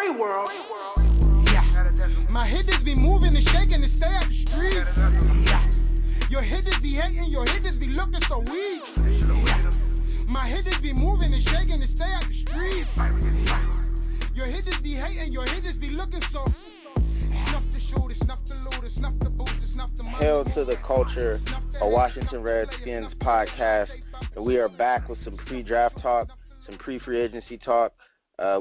free world. Yeah. My hitters be moving and shaking to stay out the streets. Yeah. Your hitters be hating, your hitters be looking so weak. Yeah. My hitters be moving and shaking to stay out the streets. Yeah. Your hitters be hating, your hitters be looking so. Snuff the shooter, snuff the looter, snuff the booster, snuff the money. Hail to the Culture, a Washington Redskins podcast. And we are back with some pre-draft talk, some pre-free agency talk.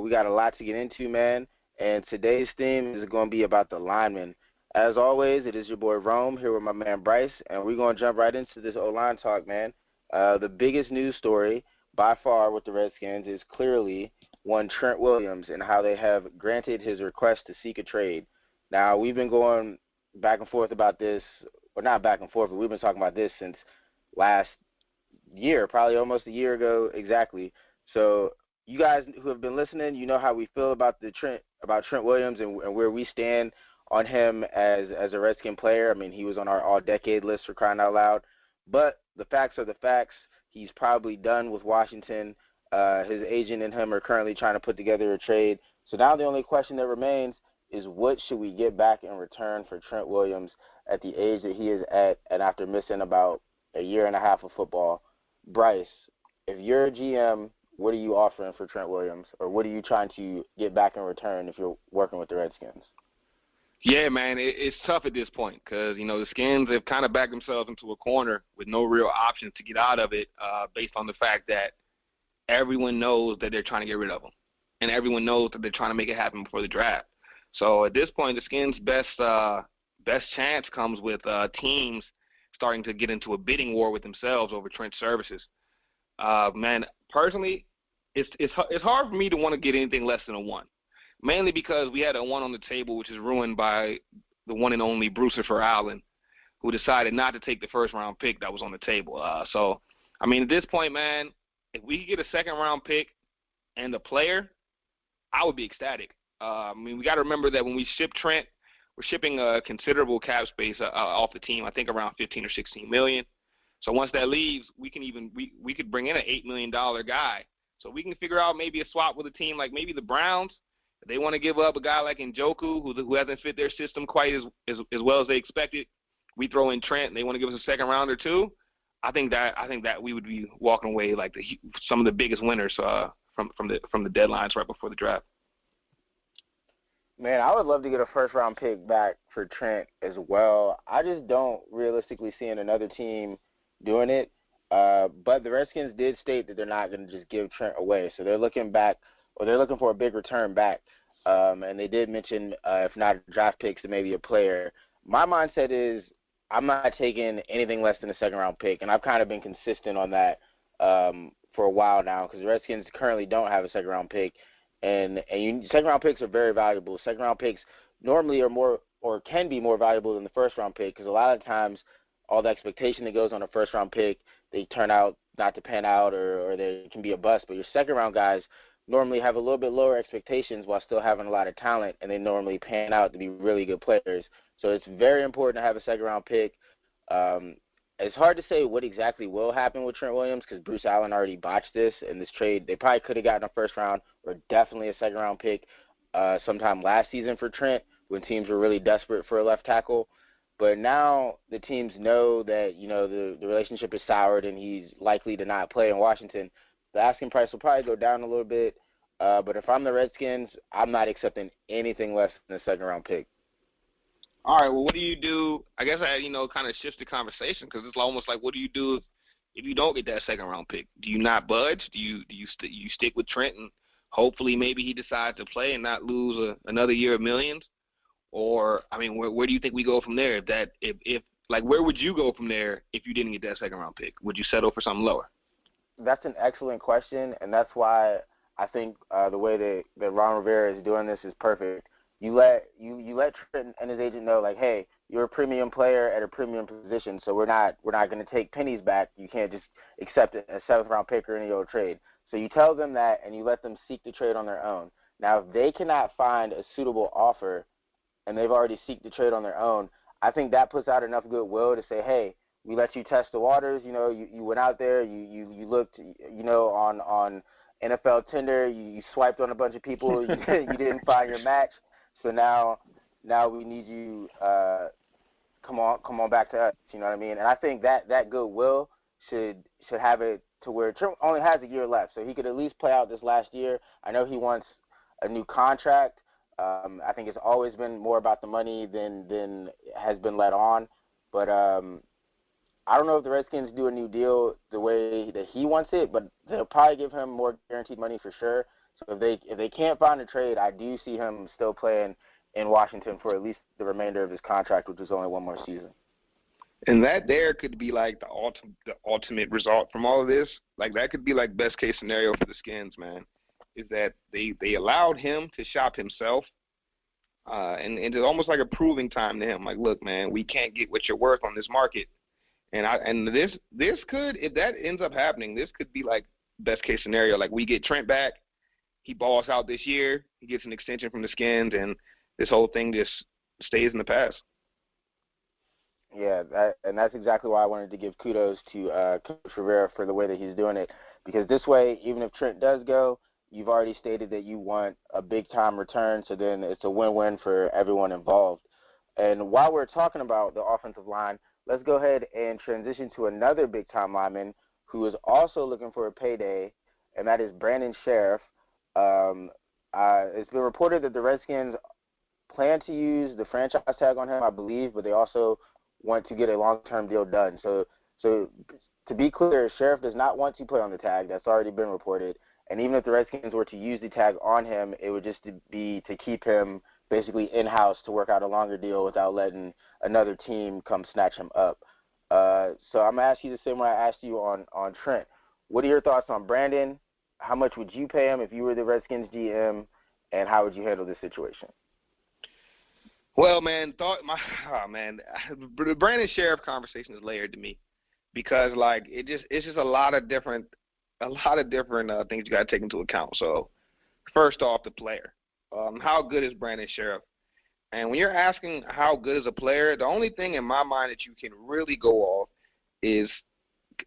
We got a lot to get into, man. And today's theme is going to be about the linemen. As always, it is your boy Rome here with my man Bryce, and we're going to jump right into this O-line talk, man. The biggest news story by far with the Redskins is clearly one Trent Williams and how they have granted his request to seek a trade. Now, we've been going back and forth about this, or not back and forth, but we've been talking about this since last year, probably almost a year ago exactly. So you guys who have been listening, you know how we feel about Trent Williams and where we stand on him as a Redskin player. I mean, he was on our all-decade list for crying out loud. But the facts are the facts. He's probably done with Washington. His agent and him are currently trying to put together a trade. So now the only question that remains is what should we get back in return for Trent Williams at the age that he is at and after missing about a year and a half of football. Bryce, if you're a GM, what are you offering for Trent Williams, or what are you trying to get back in return if you're working with the Redskins? Yeah, man, it's tough at this point because, you know, the Skins have kind of backed themselves into a corner with no real options to get out of it based on the fact that everyone knows that they're trying to get rid of him, and everyone knows that they're trying to make it happen before the draft. So at this point, the Skins' best chance comes with teams starting to get into a bidding war with themselves over Trent's services. Man, personally, it's hard for me to want to get anything less than a 1, mainly because we had a 1 on the table, which is ruined by the one and only Brucifer Allen, who decided not to take the first-round pick that was on the table. So, I mean, at this point, man, if we could get a second-round pick and a player, I would be ecstatic. I mean, we got to remember that when we ship Trent, we're shipping a considerable cap space off the team. I think around $15 or $16 million. So once that leaves, we could bring in an $8 million guy. So we can figure out maybe a swap with a team like maybe the Browns. If they want to give up a guy like Njoku who hasn't fit their system quite as well as they expected. We throw in Trent and they want to give us a second round or two. I think that we would be walking away like some of the biggest winners from the deadlines right before the draft. Man, I would love to get a first-round pick back for Trent as well. I just don't realistically see another team doing it. But the Redskins did state that they're not going to just give Trent away. So they're looking back, or they're looking for a big return back. And they did mention, if not draft picks, then maybe a player. My mindset is I'm not taking anything less than a second-round pick, and I've kind of been consistent on that for a while now because the Redskins currently don't have a second-round pick. And second-round picks are very valuable. Second-round picks normally are more or can be more valuable than the first-round pick because a lot of times all the expectation that goes on a first-round pick, they turn out not to pan out or they can be a bust. But your second-round guys normally have a little bit lower expectations while still having a lot of talent, and they normally pan out to be really good players. So it's very important to have a second-round pick. It's hard to say what exactly will happen with Trent Williams because Bruce Allen already botched this in this trade. They probably could have gotten a first round or definitely a second round pick sometime last season for Trent when teams were really desperate for a left tackle. But now the teams know that, you know, the relationship is soured and he's likely to not play in Washington. The asking price will probably go down a little bit. But if I'm the Redskins, I'm not accepting anything less than a second round pick. All right, well, what do you do? I guess I, kind of shift the conversation because it's almost like what do you do if you don't get that second-round pick? Do you not budge? Do you stick with Trent and hopefully maybe he decides to play and not lose another year of millions? Or, I mean, where do you think we go from there? If where would you go from there if you didn't get that second-round pick? Would you settle for something lower? That's an excellent question, and that's why I think the way that Ron Rivera is doing this is perfect. You let Trent and his agent know, like, hey, you're a premium player at a premium position, so we're not going to take pennies back. You can't just accept a seventh-round pick or any old trade. So you tell them that, and you let them seek the trade on their own. Now, if they cannot find a suitable offer, and they've already seeked the trade on their own, I think that puts out enough goodwill to say, hey, we let you test the waters. You went out there, you looked, on NFL Tinder, you swiped on a bunch of people, you didn't find your match, so now we need you. Come on back to us. You know what I mean? And I think that goodwill should have it to where Trent only has a year left, so he could at least play out this last year. I know he wants a new contract. I think it's always been more about the money than has been let on. But I don't know if the Redskins do a new deal the way that he wants it, but they'll probably give him more guaranteed money for sure. So if they can't find a trade, I do see him still playing in Washington for at least the remainder of his contract, which is only one more season. And that there could be like the ultimate result from all of this. Like that could be like best case scenario for the Skins, man. Is that they allowed him to shop himself, and it's almost like a proving time to him. Like, look, man, we can't get what you're worth on this market, and this could, if that ends up happening, this could be like best case scenario. Like we get Trent back, he balls out this year, he gets an extension from the Skins, and this whole thing just stays in the past. Yeah, and that's exactly why I wanted to give kudos to Coach Rivera for the way that he's doing it, because this way, even if Trent does go, you've already stated that you want a big-time return, so then it's a win-win for everyone involved. And while we're talking about the offensive line, let's go ahead and transition to another big-time lineman who is also looking for a payday, and that is Brandon Scherff. It's been reported that the Redskins plan to use the franchise tag on him, I believe, but they also want to get a long-term deal done. So to be clear, Scherff does not want to play on the tag. That's already been reported. And even if the Redskins were to use the tag on him, it would just be to keep him basically in-house to work out a longer deal without letting another team come snatch him up. So I'm going to ask you the same way I asked you on Trent. What are your thoughts on Brandon? How much would you pay him if you were the Redskins GM, and how would you handle this situation? Well, man, the Brandon Scherff conversation is layered to me because, like, it's just a lot of different things you got to take into account. So, first off, the player. How good is Brandon Scherff? And when you're asking how good is a player, the only thing in my mind that you can really go off is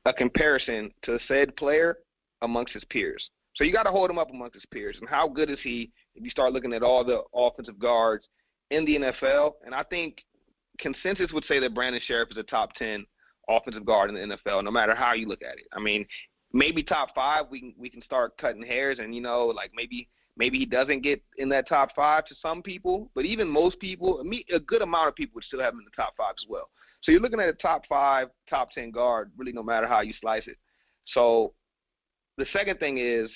a comparison to said player amongst his peers. So you got to hold him up amongst his peers. And how good is he if you start looking at all the offensive guards in the NFL? And I think consensus would say that Brandon Scherff is a top 10 offensive guard in the NFL, no matter how you look at it. I mean, maybe top 5, we can start cutting hairs, and like maybe he doesn't get in that top 5 to some people, but even most people, a good amount of people would still have him in the top 5 as well. So you're looking at a top 5, top 10 guard, really no matter how you slice it. So the second thing is,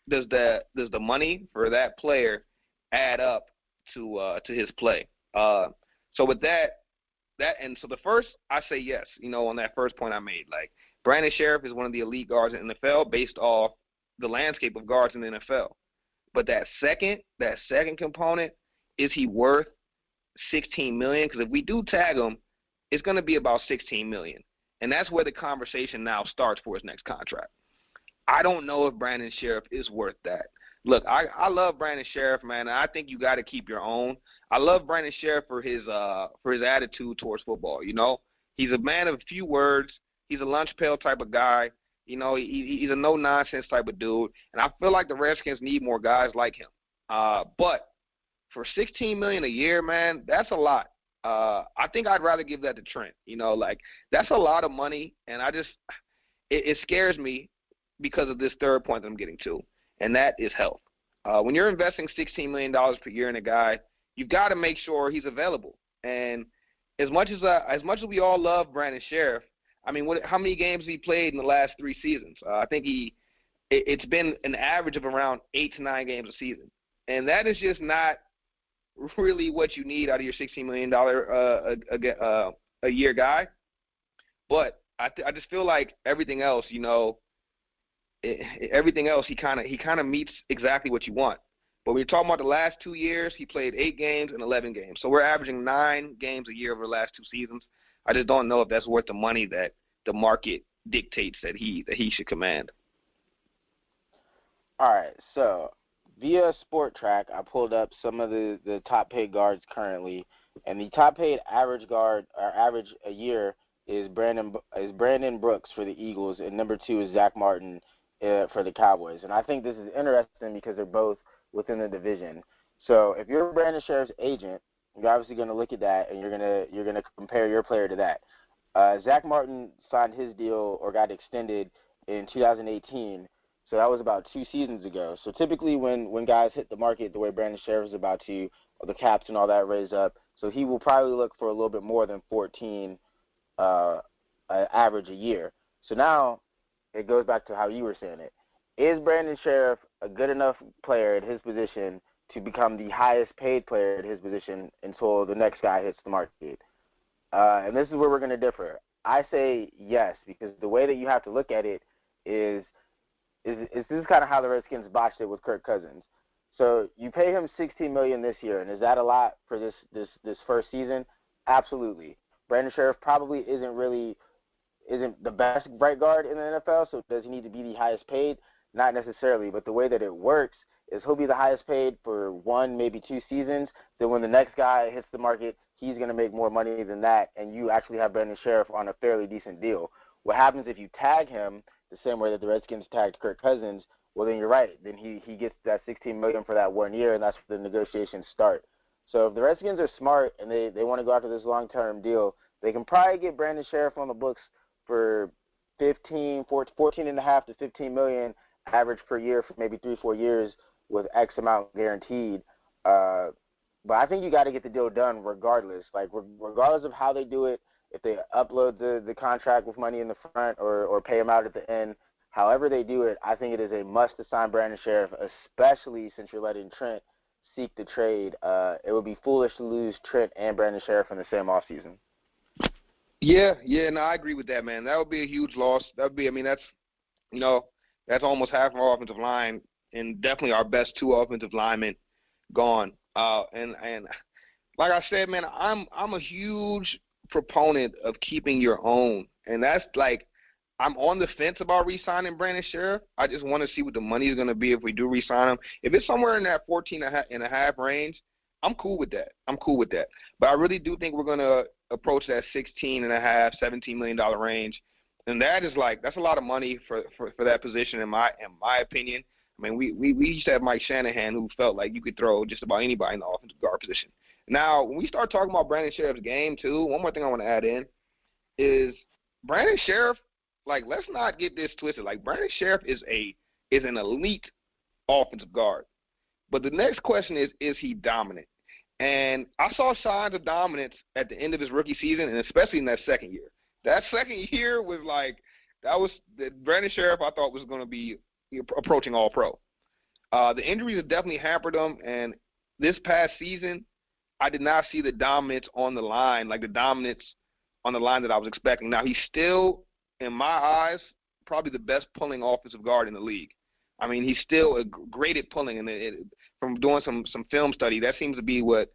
does the money for that player add up to his play? So with that, and so the first, I say yes, on that first point I made. Like, Brandon Scherff is one of the elite guards in the NFL based off the landscape of guards in the NFL. But that second component, is he worth $16 million? Because if we do tag him, it's going to be about $16 million. And that's where the conversation now starts for his next contract. I don't know if Brandon Scherff is worth that. Look, I love Brandon Scherff, man. I think you got to keep your own. I love Brandon Scherff for his attitude towards football. He's a man of few words. He's a lunch pail type of guy. He's a no-nonsense type of dude. And I feel like the Redskins need more guys like him. But for $16 million a year, man, that's a lot. I think I'd rather give that to Trent. That's a lot of money, and it scares me because of this third point that I'm getting to, and that is health. When you're investing $16 million per year in a guy, you've got to make sure he's available. And as much as we all love Brandon Scherff, I mean, how many games has he played in the last 3 seasons? I think it's been an average of around 8 to 9 games a season, and that is just not really what you need out of your $16 million a year guy. But I just feel like everything else, he kind of meets exactly what you want. But when you're talking about the last 2 years, he played 8 games and 11 games. So we're averaging 9 games a year over the last 2 seasons. I just don't know if that's worth the money that the market dictates that he should command. All right, so via Sport Track, I pulled up some of the top paid guards currently, and the top paid average guard or average a year is Brandon Brooks for the Eagles, and number 2 is Zach Martin for the Cowboys. And I think this is interesting because they're both within the division. So if you're Brandon Scherff's agent, you're obviously going to look at that and you're gonna compare your player to that. Zach Martin signed his deal or got extended in 2018, so that was about 2 seasons ago. So typically when guys hit the market the way Brandon Scherff is about to, the caps and all that raise up, so he will probably look for a little bit more than 14 average a year. So now it goes back to how you were saying it. Is Brandon Scherff a good enough player at his position to become the highest paid player at his position until the next guy hits the market? And this is where we're going to differ. I say yes, because the way that you have to look at it is this is kind of how the Redskins botched it with Kirk Cousins. So you pay him $16 million this year, and is that a lot for this first season? Absolutely. Brandon Scherff probably isn't the best right guard in the NFL, so does he need to be the highest paid? Not necessarily, but the way that it works is he'll be the highest paid for 1, maybe 2 seasons. Then when the next guy hits the market, he's going to make more money than that, and you actually have Brandon Scherff on a fairly decent deal. What happens if you tag him the same way that the Redskins tagged Kirk Cousins? Well, then you're right. Then he gets that $16 million for that 1 year, and that's where the negotiations start. So if the Redskins are smart and they want to go after this long-term deal, they can probably get Brandon Scherff on the books for 14 and a half to $15 million average per year for maybe 3-4 years with X amount guaranteed. But I think you got to get the deal done regardless. Like regardless of how they do it, if they upload the contract with money in the front or pay him out at the end, however they do it, I think it is a must to sign Brandon Scherff, especially since you're letting Trent seek the trade. It would be foolish to lose Trent and Brandon Scherff in the same offseason. Yeah, no, I agree with that, man. That would be a huge loss. That would be, I mean, that's almost half of our offensive line, and definitely our best 2 offensive linemen gone. And like I said, man, I'm a huge proponent of keeping your own, and that's like I'm on the fence about re-signing Brandon Scherff. I just want to see what the money is going to be if we do re-sign him. If it's somewhere in that 14 and a half range, I'm cool with that. But I really do think we're going to approach that 16 and a half, $17 million range, and that's a lot of money for that position in my opinion. I mean, we used to have Mike Shanahan, who felt like you could throw just about anybody in the offensive guard position. Now, when we start talking about Brandon Scherff's game too, one more thing I want to add in is Brandon Scherff. Like, let's not get this twisted. Like, Brandon Scherff is an elite offensive guard. But the next question is he dominant? And I saw signs of dominance at the end of his rookie season, and especially in that second year. That second year was Brandon Scherff, I thought, was going to be approaching All-Pro. The injuries have definitely hampered him, and this past season, I did not see the dominance on the line, like the dominance on the line that I was expecting. Now, he's still, in my eyes, probably the best pulling offensive guard in the league. I mean, he's still great at pulling, and from doing some film study, that seems to be what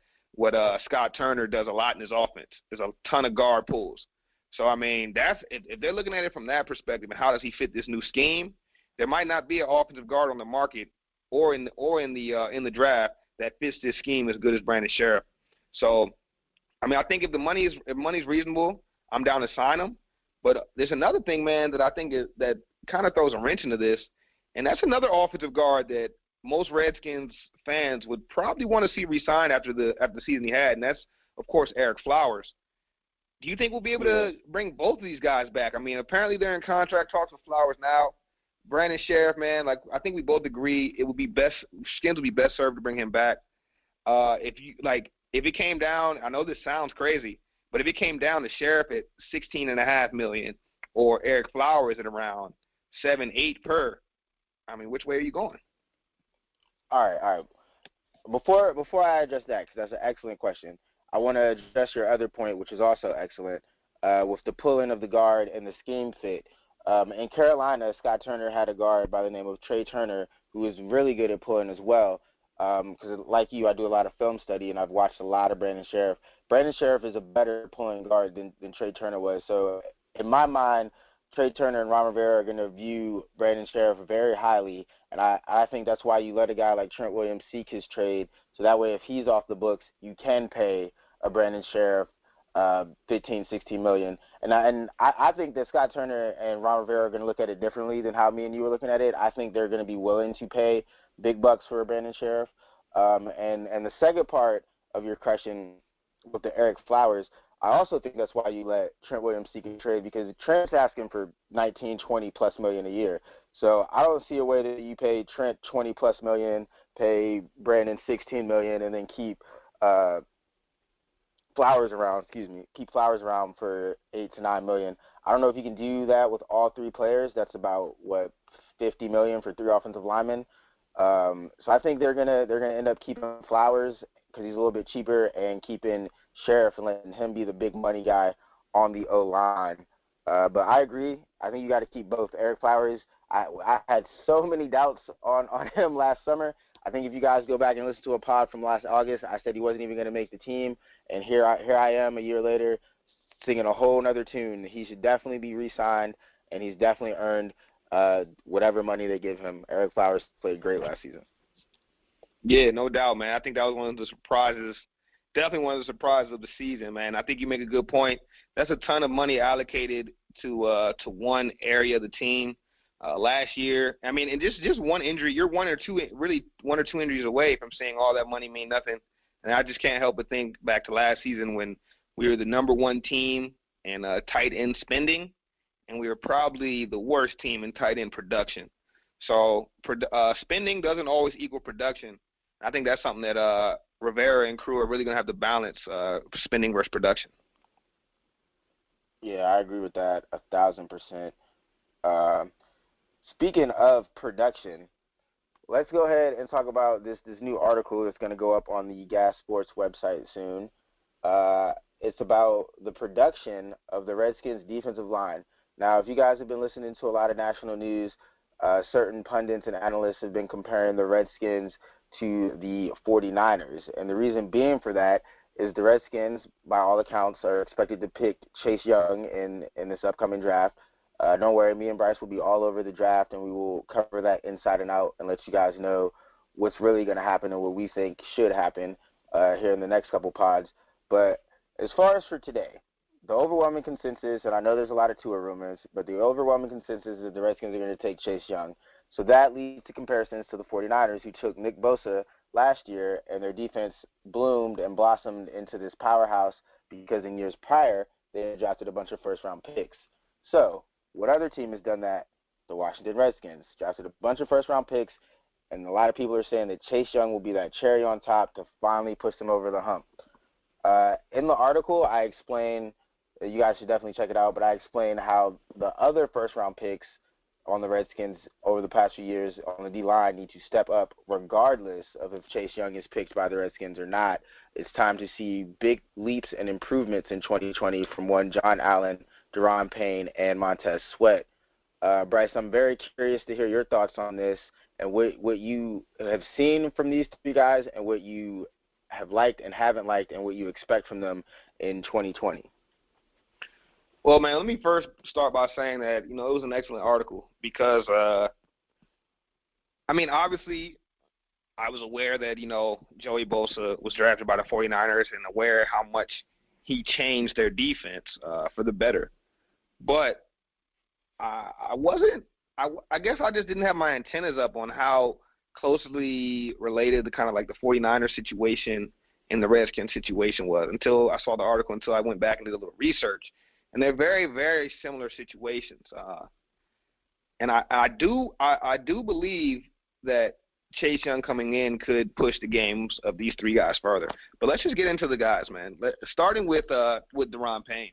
Scott Turner does a lot in his offense. There's a ton of guard pulls. So, I mean, if they're looking at it from that perspective and how does he fit this new scheme, there might not be an offensive guard on the market or in the draft that fits this scheme as good as Brandon Scherff. So, I mean, I think if money's reasonable, I'm down to sign him. But there's another thing, man, that I think that kind of throws a wrench into this, and that's another offensive guard that most Redskins fans would probably want to see re-sign after the season he had, and that's, of course, Ereck Flowers. Do you think we'll be able to bring both of these guys back? I mean, apparently they're in contract talks with Flowers now. Brandon Scherff, man, like I think we both agree Skins would be best served to bring him back. If it came down, I know this sounds crazy, but if it came down to Scherff at $16.5 million or Ereck Flowers at around 7-8 per, I mean, which way are you going? All right. Before I address that, because that's an excellent question, I want to address your other point, which is also excellent, with the pulling of the guard and the scheme fit. In Carolina, Scott Turner had a guard by the name of Trey Turner who was really good at pulling as well. Because like you, I do a lot of film study, and I've watched a lot of Brandon Scherff. Brandon Scherff is a better pulling guard than Trey Turner was. So in my mind, Trey Turner and Ron Rivera are going to view Brandon Scherff very highly, and I think that's why you let a guy like Trent Williams seek his trade, so that way if he's off the books, you can pay a Brandon Scherff 15, 16 million. And I think that Scott Turner and Ron Rivera are going to look at it differently than how me and you were looking at it. I think they're going to be willing to pay big bucks for Brandon Scherff. And the second part of your question with the Eric Flowers, I also think that's why you let Trent Williams seek a trade, because Trent's asking for 19, 20 plus million a year. So I don't see a way that you pay Trent 20 plus million, pay Brandon 16 million, and then keep Flowers around for 8 to 9 million. I don't know if you can do that with all three players. That's about $50 million for 3 offensive linemen. So I think they're gonna end up keeping Flowers because he's a little bit cheaper, and keeping Scherff and letting him be the big money guy on the O-line. But I agree. I think you got to keep both. Eric Flowers, I had so many doubts on him last summer. I think if you guys go back and listen to a pod from last August, I said he wasn't even going to make the team, and here I am a year later singing a whole nother tune. He should definitely be re-signed, and he's definitely earned whatever money they give him. Eric Flowers played great last season. Yeah, no doubt, man. I think that was one of the surprises, definitely one of the surprises of the season, man. I think you make a good point. That's a ton of money allocated to one area of the team. Last year, I mean, and just one injury, you're one or two injuries away from seeing all that money mean nothing. And I just can't help but think back to last season when we were the number one team in tight end spending, and we were probably the worst team in tight end production. So spending doesn't always equal production. I think that's something that Rivera and crew are really going to have to balance, spending versus production. Yeah, I agree with that 1,000%. Speaking of production, let's go ahead and talk about this new article that's going to go up on the Gas Sports website soon. It's about the production of the Redskins defensive line. Now, if you guys have been listening to a lot of national news, certain pundits and analysts have been comparing the Redskins to the 49ers. And the reason being for that is the Redskins, by all accounts, are expected to pick Chase Young in this upcoming draft. Don't worry, me and Bryce will be all over the draft, and we will cover that inside and out and let you guys know what's really going to happen and what we think should happen here in the next couple pods. But as far as for today, the overwhelming consensus, and I know there's a lot of tour rumors, but the overwhelming consensus is the Redskins are going to take Chase Young. So that leads to comparisons to the 49ers, who took Nick Bosa last year, and their defense bloomed and blossomed into this powerhouse because in years prior they had drafted a bunch of first-round picks. So what other team has done that? The Washington Redskins drafted a bunch of first-round picks, and a lot of people are saying that Chase Young will be that cherry on top to finally push them over the hump. In the article, I explain, you guys should definitely check it out, but I explain how the other first-round picks on the Redskins over the past few years on the D-line need to step up regardless of if Chase Young is picked by the Redskins or not. It's time to see big leaps and improvements in 2020 from one John Allen, Daron Payne, and Montez Sweat. Bryce, I'm very curious to hear your thoughts on this and what you have seen from these two guys and what you have liked and haven't liked and what you expect from them in 2020. Well, man, let me first start by saying that, it was an excellent article because, obviously I was aware that, Joey Bosa was drafted by the 49ers and aware how much he changed their defense for the better. But I guess I just didn't have my antennas up on how closely related the kind of like the 49ers situation and the Redskins situation was until I saw the article, until I went back and did a little research. And they're very, very similar situations. And I do believe that Chase Young coming in could push the games of these three guys further. But let's just get into the guys, man. Starting with Daron Payne.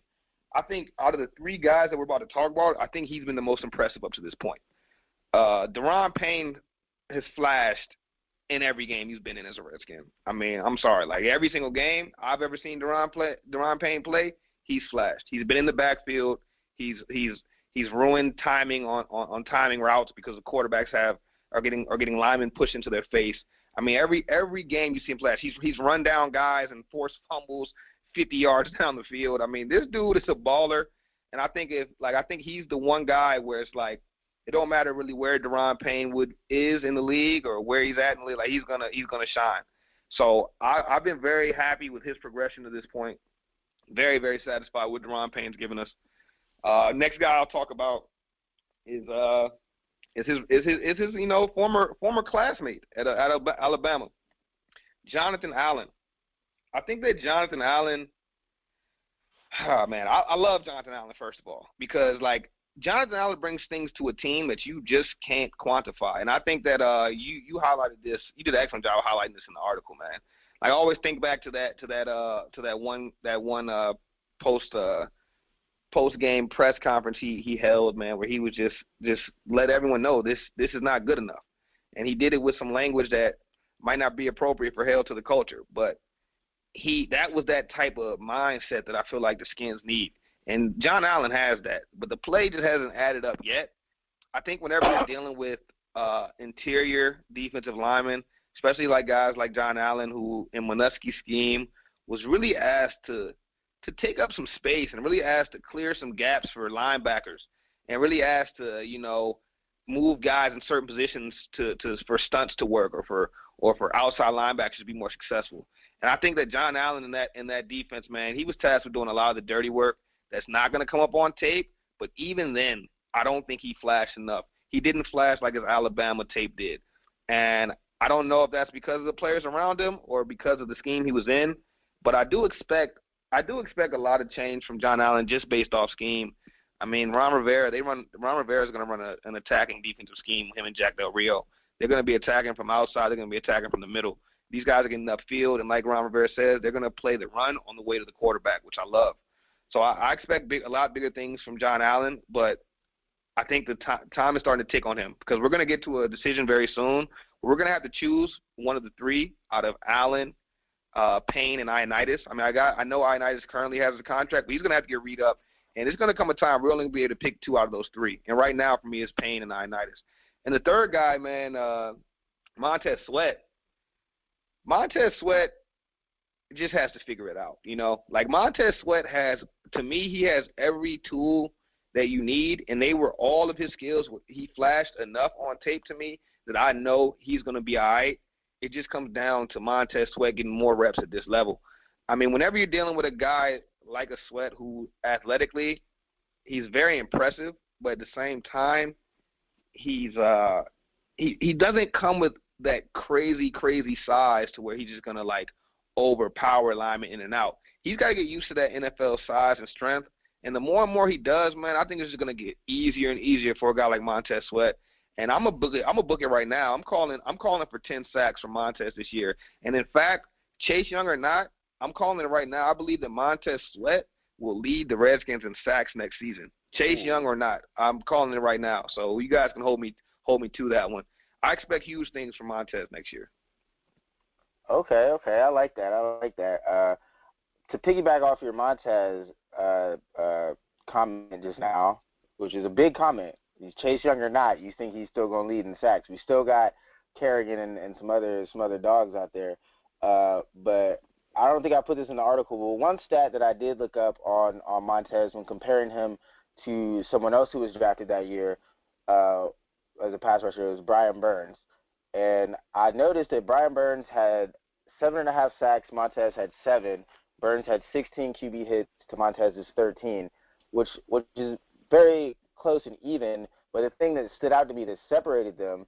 I think out of the three guys that we're about to talk about, I think he's been the most impressive up to this point. Daron Payne has flashed in every game he's been in as a Redskin. I'm sorry. Like, every single game I've ever seen Daron Payne play, he's flashed. He's been in the backfield. He's ruined timing on timing routes because the quarterbacks are getting linemen pushed into their face. Every game you see him flash, he's run down guys and forced fumbles 50 yards down the field. This dude is a baller, and I think he's the one guy where it's like it don't matter really where Daron Payne is in the league or where he's at in the league. Like, he's gonna shine. So I've been very happy with his progression to this point. Very, very satisfied with Deron Payne's giving us. Next guy I'll talk about is his former classmate at Alabama, Jonathan Allen. I think that Jonathan Allen, I love Jonathan Allen, first of all, because, like, Jonathan Allen brings things to a team that you just can't quantify. And I think that you highlighted this. You did an excellent job of highlighting this in the article, man. Like, I always think back to that one post game press conference he held, man, where he was just let everyone know this is not good enough. And he did it with some language that might not be appropriate for Hail to the culture, but that was that type of mindset that I feel like the Skins need. And John Allen has that, but the play just hasn't added up yet. I think whenever you're dealing with interior defensive linemen, especially like guys like John Allen, who in Minuski's scheme was really asked to take up some space and really asked to clear some gaps for linebackers and really asked to, move guys in certain positions for stunts to work or for outside linebackers to be more successful. And I think that John Allen in that defense, man, he was tasked with doing a lot of the dirty work that's not going to come up on tape. But even then, I don't think he flashed enough. He didn't flash like his Alabama tape did. And I don't know if that's because of the players around him or because of the scheme he was in. But I do expect a lot of change from John Allen just based off scheme. I mean, Ron Rivera is going to run an attacking defensive scheme, him and Jack Del Rio. They're going to be attacking from outside. They're going to be attacking from the middle. These guys are getting upfield, and like Ron Rivera says, they're going to play the run on the way to the quarterback, which I love. So I expect a lot bigger things from John Allen, but I think the time is starting to tick on him because we're going to get to a decision very soon. We're going to have to choose one of the three out of Allen, Payne, and Ioannidis. I mean, I know Ioannidis currently has a contract, but he's going to have to get read up, and it's going to come a time we're only going to be able to pick two out of those three. And right now, for me, it's Payne and Ioannidis. And the third guy, man, Montez Sweat. Montez Sweat just has to figure it out, Like, Montez Sweat to me, he has every tool that you need, and all of his skills. He flashed enough on tape to me that I know he's going to be all right. It just comes down to Montez Sweat getting more reps at this level. I mean, whenever you're dealing with a guy like a Sweat who athletically, he's very impressive, but at the same time, he doesn't come with that crazy size to where he's just going to, like, overpower linemen in and out. He's got to get used to that NFL size and strength. And the more and more he does, man, I think it's just going to get easier and easier for a guy like Montez Sweat. And I'm a book it right now. I'm calling for 10 sacks from Montez this year. And in fact, Chase Young or not, I'm calling it right now. I believe that Montez Sweat will lead the Redskins in sacks next season. Chase Young or not, I'm calling it right now. So you guys can hold me to that one. I expect huge things from Montez next year. Okay, I like that. To piggyback off your Montez comment just now, which is a big comment. He's Chase Young or not, you think he's still going to lead in sacks. We still got Kerrigan and some other dogs out there. But I don't think I put this in the article. But one stat that I did look up on Montez when comparing him to someone else who was drafted that year as a pass rusher was Brian Burns. And I noticed that Brian Burns had 7.5 sacks. Montez had 7. Burns had 16 QB hits to Montez's 13, which is very close and even. But the thing that stood out to me that separated them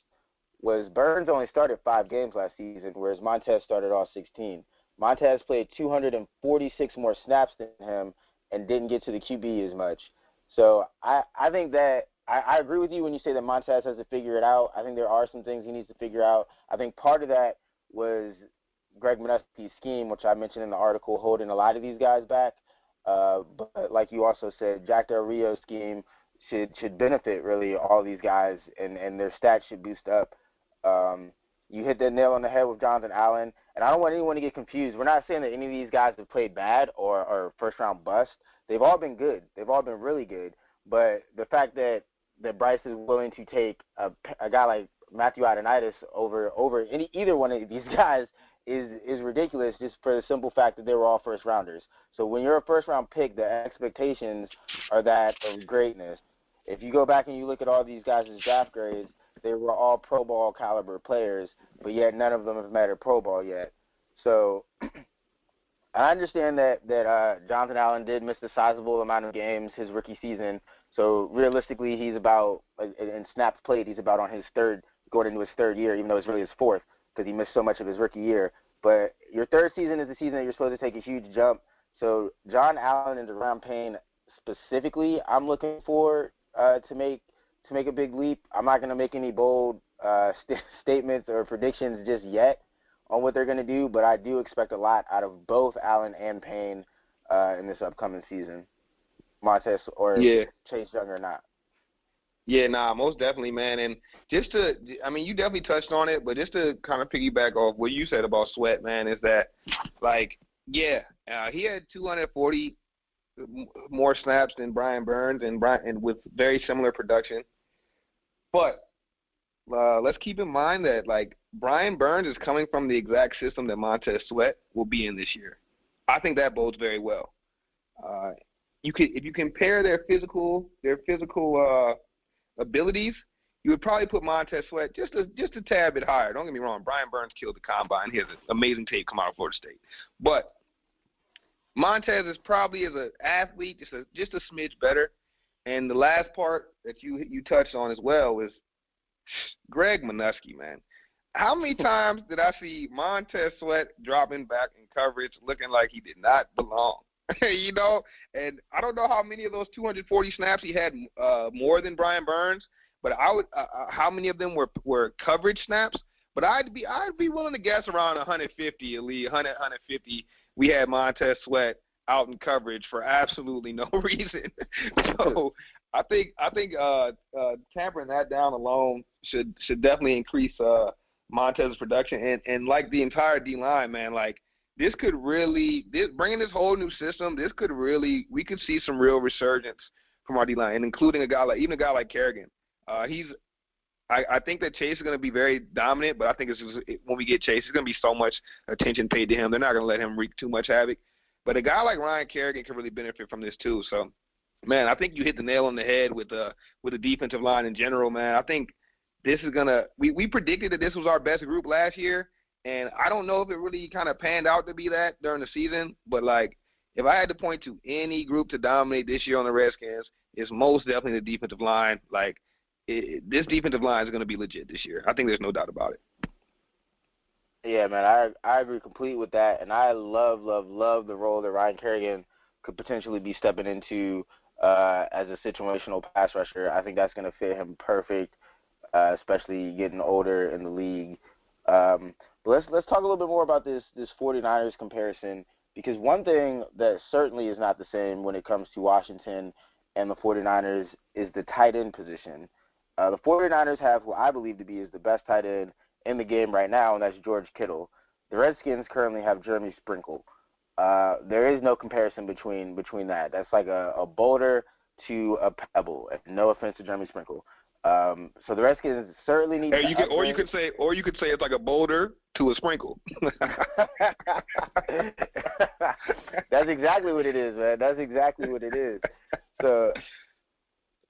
was Burns only started 5 games last season, whereas Montez started all 16. Montez played 246 more snaps than him and didn't get to the QB as much. So I think that I agree with you when you say that Montez has to figure it out. I think there are some things he needs to figure out. I think part of that was Greg Minuski's scheme, which I mentioned in the article, holding a lot of these guys back. But like you also said, Jack Del Rio's scheme should benefit really all these guys, and their stats should boost up. You hit the nail on the head with Jonathan Allen, and I don't want anyone to get confused. We're not saying that any of these guys have played bad or first-round bust. They've all been good. They've all been really good. But the fact that Bryce is willing to take a guy like Matthew Ioannidis over either one of these guys is ridiculous, just for the simple fact that they were all first-rounders. So when you're a first-round pick, the expectations are that of greatness. If you go back and you look at all these guys' draft grades, they were all Pro Bowl caliber players, but yet none of them have made a Pro Bowl yet. So I understand that Jonathan Allen did miss a sizable amount of games his rookie season. So realistically, he's about in snaps played, he's about on his going into his third year, even though it's really his fourth because he missed so much of his rookie year. But your third season is the season that you're supposed to take a huge jump. So John Allen and Deron Payne specifically, I'm looking for to make a big leap. I'm not going to make any bold statements or predictions just yet on what they're going to do, but I do expect a lot out of both Allen and Payne in this upcoming season. Montez or Chase Young or not. Yeah, most definitely, man. And you definitely touched on it, but just to kind of piggyback off what you said about Sweat, man, is that, he had 240 more snaps than Brian Burns and with very similar production. But let's keep in mind that, Brian Burns is coming from the exact system that Montez Sweat will be in this year. I think that bodes very well. If you compare their physical abilities, you would probably put Montez Sweat just a tad bit higher. Don't get me wrong. Brian Burns killed the combine. He has an amazing tape come out of Florida State. But Montez is probably, as an athlete, just a smidge better. And the last part that you touched on as well is Greg Minuski, man. How many times did I see Montez Sweat dropping back in coverage looking like he did not belong? And I don't know how many of those 240 snaps he had more than Brian Burns, but how many of them were coverage snaps? But I'd be willing to guess around 150 at least, 150. We had Montez Sweat out in coverage for absolutely no reason. So I think tampering that down alone should definitely increase Montez's production and like the entire D-line, man, this could really bringing this whole new system. We could see some real resurgence from our D-line, and including a guy like Kerrigan. I think that Chase is going to be very dominant, but I think when we get Chase, there's going to be so much attention paid to him. They're not going to let him wreak too much havoc. But a guy like Ryan Kerrigan can really benefit from this too. So, man, I think you hit the nail on the head with the defensive line in general, man. I think this is going to – we predicted that this was our best group last year, and I don't know if it really kind of panned out to be that during the season. But, if I had to point to any group to dominate this year on the Redskins, it's most definitely the defensive line. This defensive line is going to be legit this year. I think there's no doubt about it. Yeah, man, I agree completely with that, and I love the role that Ryan Kerrigan could potentially be stepping into as a situational pass rusher. I think that's going to fit him perfect, especially getting older in the league. But let's talk a little bit more about this 49ers comparison, because one thing that certainly is not the same when it comes to Washington and the 49ers is the tight end position. The 49ers have who I believe to be is the best tight end in the game right now, and that's George Kittle. The Redskins currently have Jeremy Sprinkle. There is no comparison between that. That's like a boulder to a pebble. No offense to Jeremy Sprinkle. So the Redskins certainly need. Or you could say it's like a boulder to a sprinkle. That's exactly what it is, man. That's exactly what it is. So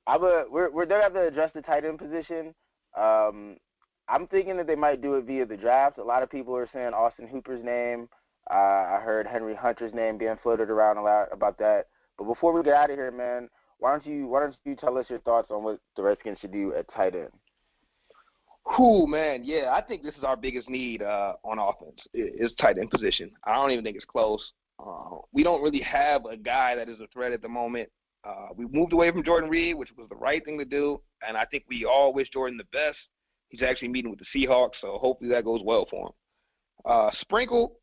we're gonna have to address the tight end position. I'm thinking that they might do it via the draft. A lot of people are saying Austin Hooper's name. I heard Henry Hunter's name being floated around a lot about that. But before we get out of here, man, why don't you tell us your thoughts on what the Redskins should do at tight end? Man, yeah, I think this is our biggest need on offense is tight end position. I don't even think it's close. We don't really have a guy that is a threat at the moment. We moved away from Jordan Reed, which was the right thing to do, and I think we all wish Jordan the best. He's actually meeting with the Seahawks, so hopefully that goes well for him. Sprinkle,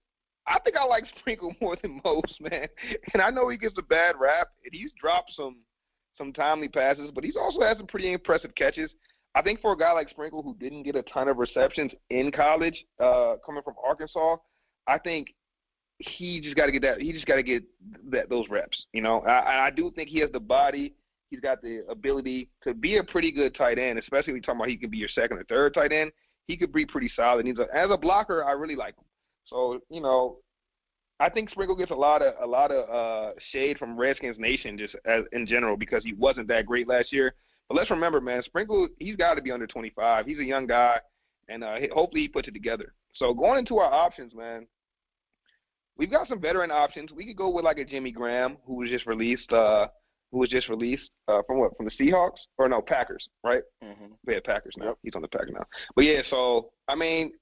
I think I like Sprinkle more than most, man. And I know he gets a bad rap, and he's dropped some timely passes, but he's also had some pretty impressive catches. I think for a guy like Sprinkle who didn't get a ton of receptions in college, coming from Arkansas, I think he just got to get that. He just got to get those reps. I do think he has the body. He's got the ability to be a pretty good tight end, especially when you're talking about he could be your second or third tight end. He could be pretty solid. As a blocker, I really like him. So, I think Sprinkle gets a lot of shade from Redskins Nation just in general because he wasn't that great last year. But let's remember, man, Sprinkle, he's got to be under 25. He's a young guy, and hopefully he puts it together. So going into our options, man, we've got some veteran options. We could go with like a Jimmy Graham, who was just released from what? From the Seahawks? Or no, Packers, right? Mm-hmm. Yeah, Packers now. Yep. He's on the Packers now. But yeah, so I mean,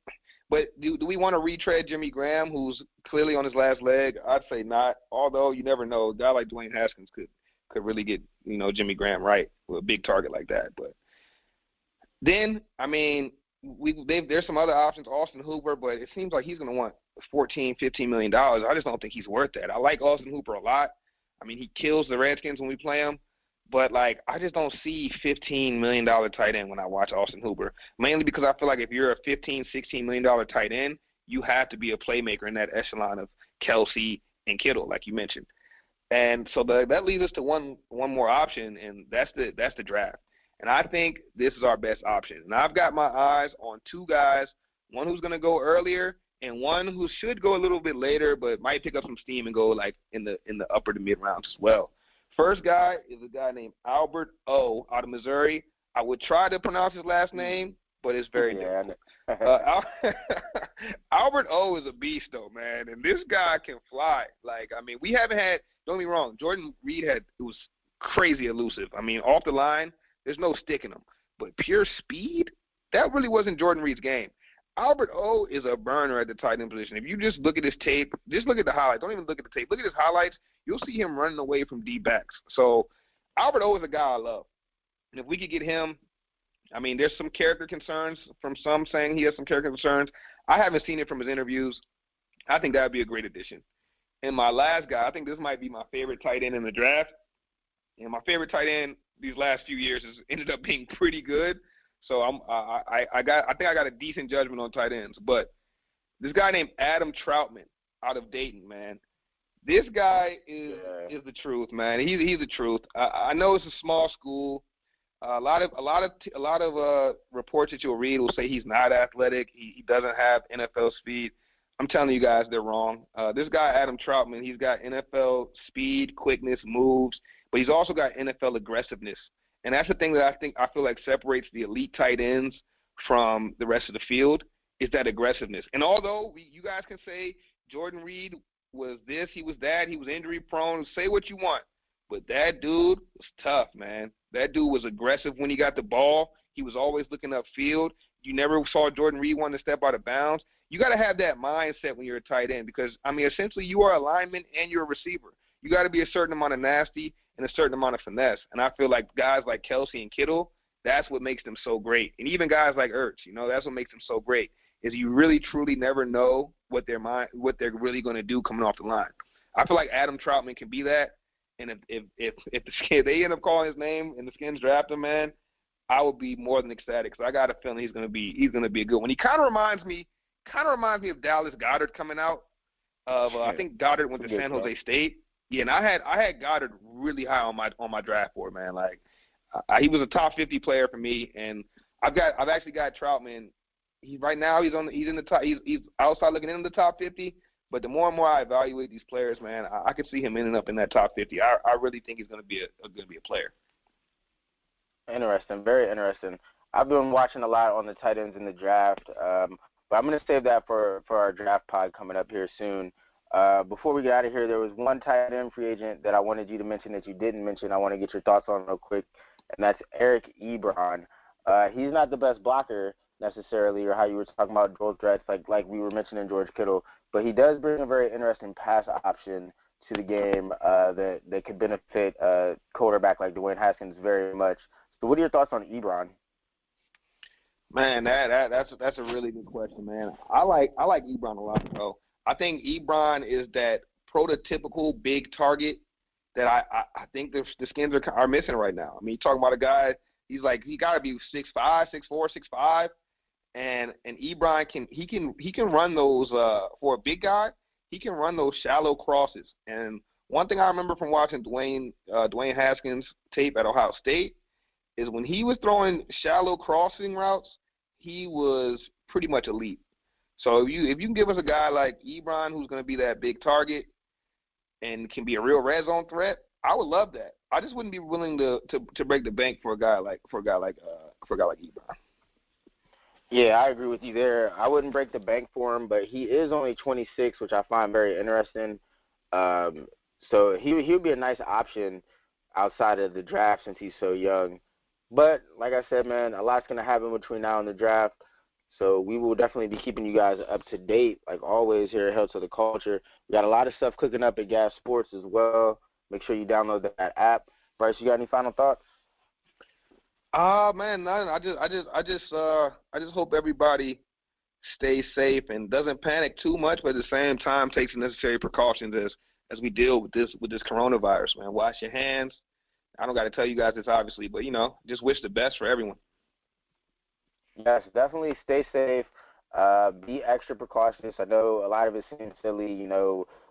but do we want to retread Jimmy Graham, who's clearly on his last leg? I'd say not. Although you never know, a guy like Dwayne Haskins could really get Jimmy Graham right with a big target like that. But then I mean, there's some other options, Austin Hooper, but it seems like he's going to want $14-15 million. I just don't think he's worth that. I like Austin Hooper a lot. I mean, he kills the Redskins when we play him. But, like, I just don't see $15 million tight end when I watch Austin Hooper, mainly because I feel like if you're a $15-16 million tight end, you have to be a playmaker in that echelon of Kelsey and Kittle, like you mentioned. And so that leads us to one more option, and that's the draft. And I think this is our best option. And I've got my eyes on two guys, one who's going to go earlier and one who should go a little bit later but might pick up some steam and go, like, in the upper to mid rounds as well. First guy is a guy named Albert O. out of Missouri. I would try to pronounce his last name, but it's very difficult. Albert O. is a beast, though, man, and this guy can fly. Like, I mean, we haven't had – don't get me wrong, Jordan Reed was crazy elusive. I mean, off the line, there's no sticking him. But pure speed, that really wasn't Jordan Reed's game. Albert O. is a burner at the tight end position. If you just look at his tape, just look at the highlights. Don't even look at the tape. Look at his highlights. You'll see him running away from D-backs. So Albert O. is a guy I love. And if we could get him, I mean, there's some character concerns from some saying he has some character concerns. I haven't seen it from his interviews. I think that would be a great addition. And my last guy, I think this might be my favorite tight end in the draft. And my favorite tight end these last few years has ended up being pretty good. So I think I got a decent judgment on tight ends. But this guy named Adam Troutman out of Dayton, man. This guy is the truth, man. He's the truth. I know it's a small school. A lot of reports that you'll read will say he's not athletic. He doesn't have NFL speed. I'm telling you guys, they're wrong. This guy Adam Troutman, he's got NFL speed, quickness, moves, but he's also got NFL aggressiveness. And that's the thing that I feel like separates the elite tight ends from the rest of the field is that aggressiveness. And although you guys can say Jordan Reed was this, he was that, he was injury prone, say what you want, but that dude was tough, man. That dude was aggressive when he got the ball. He was always looking upfield. You never saw Jordan Reed want to step out of bounds. You got to have that mindset when you're a tight end because, I mean, essentially you are a lineman and you're a receiver. You got to be a certain amount of nasty and a certain amount of finesse. And I feel like guys like Kelsey and Kittle, that's what makes them so great. And even guys like Ertz, that's what makes them so great is you really truly never know what they're really going to do coming off the line. I feel like Adam Troutman can be that. And if they end up calling his name and the Skins draft him, man, I would be more than ecstatic because I got a feeling he's going to be a good one. He kind of reminds me of Dallas Goedert coming out. I think Goddard went to San Jose State. Yeah, and I had Goddard really high on my draft board, man. Like he was a top 50 player for me, and I've actually got Troutman. Right now he's in the top. He's outside looking in the top 50. But the more and more I evaluate these players, man, I could see him ending up in that top 50. I really think he's going to be a player. Interesting, very interesting. I've been watching a lot on the tight ends in the draft, but I'm going to save that for our draft pod coming up here soon. Before we get out of here, there was one tight end free agent that I wanted you to mention that you didn't mention. I want to get your thoughts on real quick, and that's Eric Ebron. He's not the best blocker necessarily, or how you were talking about dual threats like we were mentioning George Kittle, but he does bring a very interesting pass option to the game that could benefit a quarterback like Dwayne Haskins very much. So what are your thoughts on Ebron? Man, that's a really good question, man. I like Ebron a lot, bro. I think Ebron is that prototypical big target that I think the Skins are missing right now. I mean, you talking about a guy, he got to be 6'5", 6'4", 6'5", and Ebron can run those for a big guy. He can run those shallow crosses. And one thing I remember from watching Dwayne Haskins tape at Ohio State is when he was throwing shallow crossing routes, he was pretty much elite. So if you can give us a guy like Ebron who's going to be that big target and can be a real red zone threat, I would love that. I just wouldn't be willing to break the bank for a guy like Ebron. Yeah, I agree with you there. I wouldn't break the bank for him, but he is only 26, which I find very interesting. So he would be a nice option outside of the draft since he's so young. But like I said, man, a lot's gonna happen between now and the draft. So we will definitely be keeping you guys up to date, like always here at Hell to the Culture. We got a lot of stuff cooking up at Gas Sports as well. Make sure you download that app. Bryce, you got any final thoughts? Man, none. I just hope everybody stays safe and doesn't panic too much, but at the same time takes the necessary precautions as we deal with this coronavirus. Man, wash your hands. I don't got to tell you guys this obviously, but just wish the best for everyone. Yes, definitely stay safe. Be extra precautious. I know a lot of it seems silly,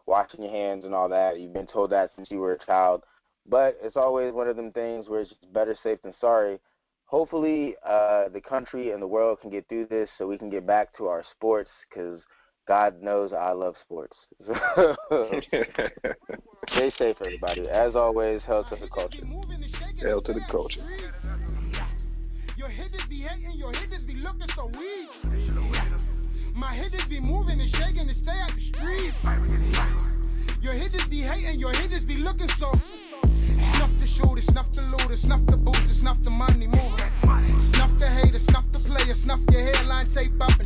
washing your hands and all that. You've been told that since you were a child. But it's always one of them things where it's just better safe than sorry. Hopefully the country and the world can get through this so we can get back to our sports because God knows I love sports. Stay safe, everybody. As always, Hell to the Culture. Hell to the culture. Your hitters be hating, your hitters be looking so weak. My hitters be moving and shaking to stay out the streets. Your hitters be hating, your hitters be looking so. Snuff the shooter, snuff the looter, snuff the booster, snuff the money mover. Snuff the hater, snuff the player, snuff your hairline tape up.